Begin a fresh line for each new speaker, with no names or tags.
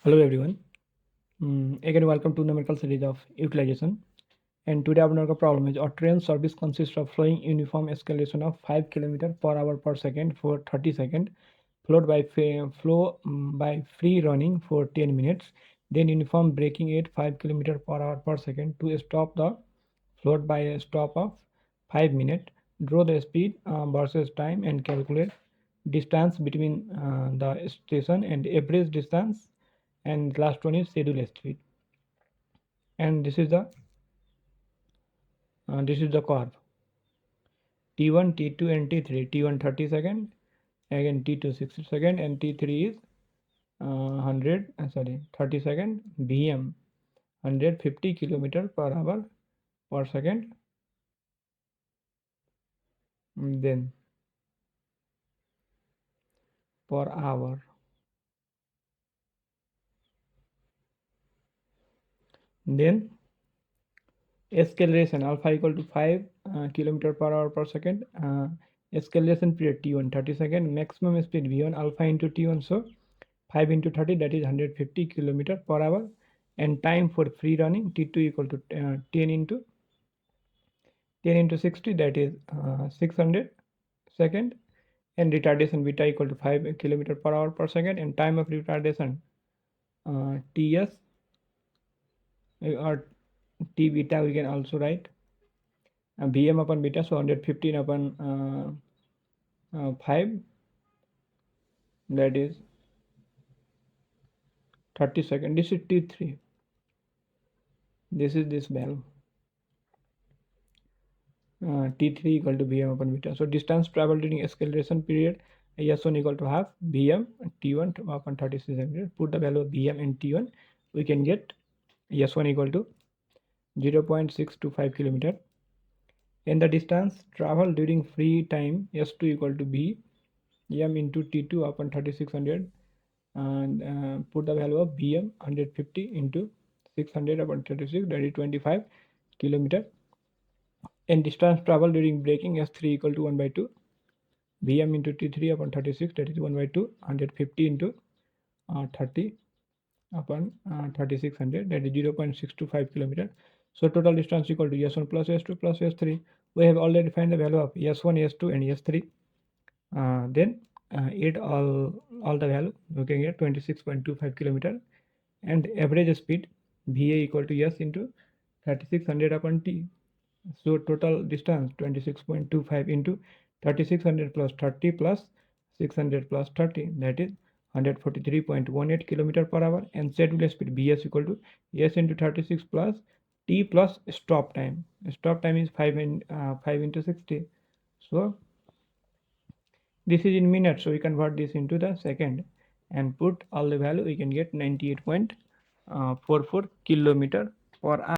Hello everyone. Again welcome to numerical series of utilization. And today our problem is a train service consists of flowing uniform escalation of 5 km per hour per second for 30 seconds, followed by by free running for 10 minutes, then uniform braking at 5 km per hour per second to stop the followed by a stop of 5 minutes. Draw the speed versus time and calculate distance between the station and average distance, and last one is schedule speed. And this is the curve t1, t2 and t3. T1 30 second, again t2 60 second, and t3 is 30 second. Bm 150 kilometer per hour per second. Then per hour. Then acceleration alpha equal to 5 kilometer per hour per second. Acceleration period t1 30 second. Maximum speed v1 alpha into t1, so 5 into 30, that is 150 kilometer per hour. And time for free running t2 equal to 10 into 60, that is 600 second. And retardation beta equal to 5 kilometer per hour per second. And time of retardation ts or t beta we can also write Vm upon beta, so 115 upon 5, that is 30 seconds. This is T3. This is this value. T3 equal to Vm upon beta. So distance traveled during acceleration period, S1 equal to half Vm T1 upon 36 centimeter. Put the value of Vm and T1. We can get S1 equal to 0.625 kilometer. And the distance traveled during free time, S2 equal to B M into T2 upon 3600, and put the value of Vm 150 into 600 upon 36, that is 25 kilometer. And distance traveled during braking, S3 equal to 1 by 2 Vm into T3 upon 36, that is 1 by 2 150 into 30 upon 3600, that is 0.625 kilometer. So total distance equal to S1 plus S2 plus S3. We have already found the value of S1, S2 and S3. Then add all the value, we can get 26.25 kilometer. And average speed Va equal to S into 3600 upon T. So total distance 26.25 into 3600 plus 30 plus 600 plus 30, that is 143.18 kilometer per hour. And schedule speed Bs equal to S into 36 plus T plus stop time. Stop time is 5 into 60. So this is in minutes, so we convert this into the second and put all the value. We can get 98.44 kilometer per hour.